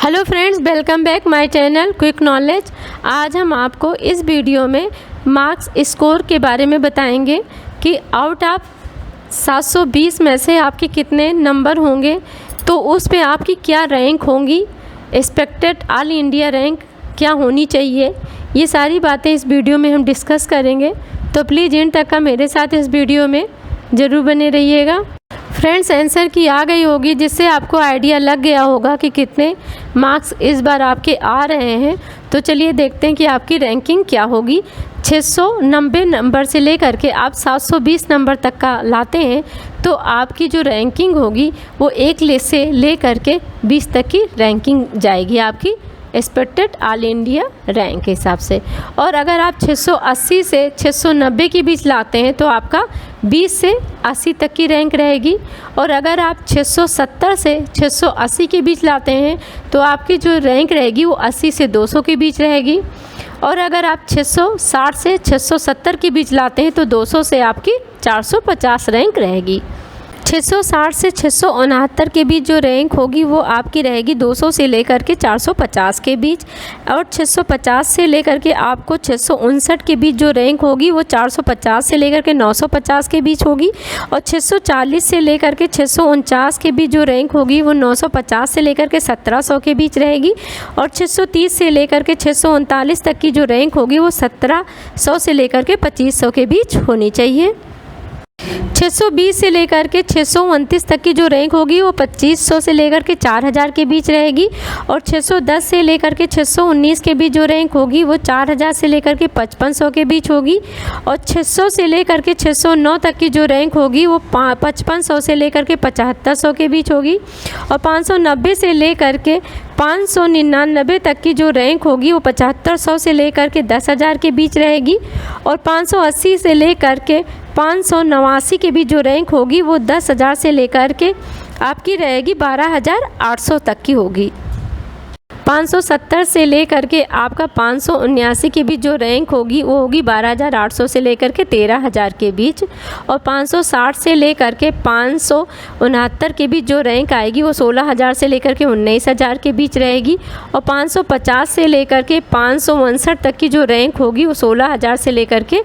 Hello friends, welcome back my channel quick knowledge. आज हम आपको इस वीडियो में मार्क्स स्कोर के बारे में बताएंगे कि आउट ऑफ 720 में से आपके कितने नंबर होंगे, तो उस पे आपकी क्या रैंक होंगी, एक्सपेक्टेड ऑल इंडिया रैंक क्या होनी चाहिए। ये सारी बातें इस वीडियो में हम डिस्कस करेंगे, तो प्लीज़ इन तक का मेरे साथ इस वीडियो में ज़रूर बने रहिएगा। फ्रेंड्स, आंसर की आ गई होगी, जिससे आपको आइडिया लग गया होगा कि कितने मार्क्स इस बार आपके आ रहे हैं। तो चलिए देखते हैं कि आपकी रैंकिंग क्या होगी। 690 नंबर से लेकर के आप 720 नंबर तक का लाते हैं, तो आपकी जो रैंकिंग होगी वो 1 से लेकर के 20 तक की रैंकिंग जाएगी आपकी एक्सपेक्टेड ऑल इंडिया रैंक के हिसाब से। और अगर आप 680 से 690 के बीच लाते हैं तो आपका 20 से 80 तक की रैंक रहेगी। और अगर आप 670 से 680 के बीच लाते हैं तो आपकी जो रैंक रहेगी वो 80 से 200 के बीच रहेगी। और अगर आप 660 से 670 के बीच लाते हैं तो 200 से आपकी 450 रैंक रहेगी। 660 से 669 के बीच जो रैंक होगी वो आपकी रहेगी 200 से लेकर के 450 के बीच। और 650 से लेकर के आपको 659 के बीच जो रैंक होगी वो 450 से लेकर के 950 के बीच होगी। और 640 से लेकर के 649 के बीच जो रैंक होगी वो 950 से लेकर के 1700 के बीच रहेगी। और 630 से लेकर के 639 तक की जो रैंक होगी वो 1700 से लेकर के 2500 के बीच होनी चाहिए। 620 से लेकर के 629 तक की जो रैंक होगी वो 2500 से लेकर के 4000 के बीच रहेगी। और 610 से लेकर के 619 के बीच जो रैंक होगी वो 4000 से लेकर के 5500 के बीच होगी। और 600 से लेकर के 609 तक की जो रैंक होगी वो 5500 से लेकर के 7500 के बीच होगी। और 590 से लेकर के 599 तक की जो रैंक होगी वो 7500 से लेकर के 10000 के बीच रहेगी। और 580 से लेकर के 589 के बीच जो रैंक होगी वो 10000 से लेकर के आपकी रहेगी 12800 तक की होगी। 570 से लेकर के आपका 579 के बीच जो रैंक होगी वो होगी 12800 से लेकर के 13000 के बीच। और 560 से लेकर के 569 के बीच जो रैंक आएगी वो 16000 से लेकर के 19000 के बीच रहेगी। और 550 से लेकर के 559 तक की जो रैंक होगी वो 16000 से लेकर के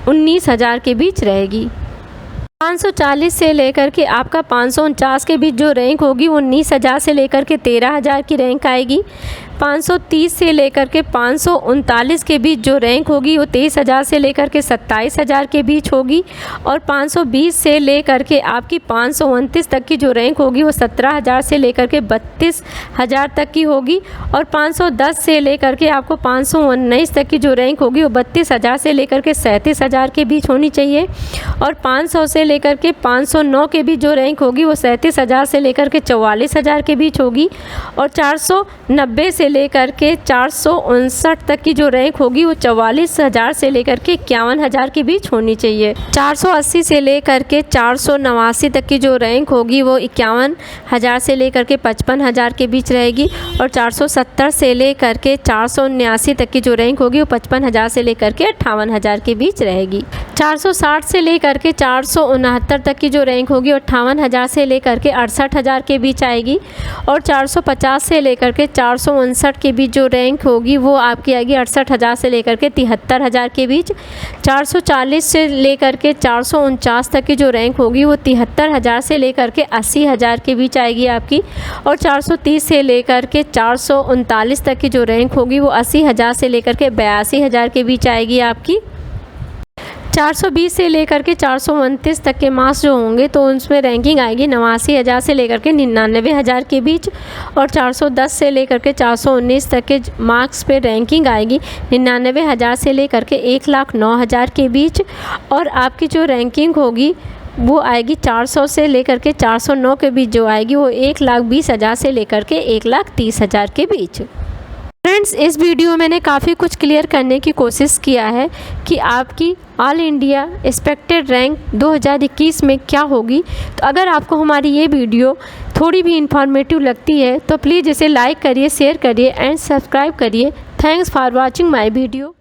19000 के बीच रहेगी। 540 से लेकर के आपका 549 के बीच जो रैंक होगी वो 19000 से लेकर के 13000 की रैंक आएगी। 530 से लेकर के 539 के बीच जो रैंक होगी वो 23000 से लेकर के 27000 के बीच होगी। और 520 से लेकर के आपकी 529 तक की जो रैंक होगी वो 17000 से लेकर के 32000 तक की होगी। और 510 से लेकर के आपको 519 तक की जो रैंक होगी वो 32000 से लेकर के 37000 के बीच होनी चाहिए। और 500 से लेकर के 509 के बीच जो रैंक होगी वो 37000 से लेकर के 44000 के बीच होगी। और 490 से लेकर के 459 तक की जो रैंक होगी वो 44000 से लेकर के 51000 के बीच होनी चाहिए। 480 से लेकर के 489 तक की जो रैंक होगी वो 51000 से लेकर के 55000 के बीच रहेगी। और 470 से लेकर के 479 तक की जो रैंक होगी वो 55000 से लेकर के 58000 के बीच रहेगी। 460 से लेकर के 469 तक की जो रैंक होगी 58000 से लेकर के 68000 के बीच आएगी। और 450 से लेकर के 459 के बीच जो रैंक होगी वो आपकी आएगी 68000 से लेकर के 73000 के बीच। 440 से लेकर के 449 तक की जो रैंक होगी वो 73000 से लेकर के 80000 के बीच आएगी आपकी। और 430 से लेकर के 439 तक की जो रैंक होगी वो 80000 से लेकर के 82000 के बीच आएगी आपकी। 420 से लेकर के 429 तक के मार्क्स जो होंगे तो उसमें रैंकिंग आएगी 89000 से लेकर के 99000 के बीच। और 410 से लेकर के 419 तक के मार्क्स पे रैंकिंग आएगी 99000 से लेकर के 1,09,000 के बीच। और आपकी जो रैंकिंग होगी वो आएगी 400 से लेकर के 409 के बीच जो आएगी वो 1,20,000 से लेकर के 1,30,000 के बीच। फ्रेंड्स, इस वीडियो में मैंने काफ़ी कुछ क्लियर करने की कोशिश किया है कि आपकी ऑल इंडिया एक्सपेक्टेड रैंक 2021 में क्या होगी। तो अगर आपको हमारी ये वीडियो थोड़ी भी इंफॉर्मेटिव लगती है तो प्लीज़ इसे लाइक करिए, शेयर करिए एंड सब्सक्राइब करिए। Thanks for watching my video.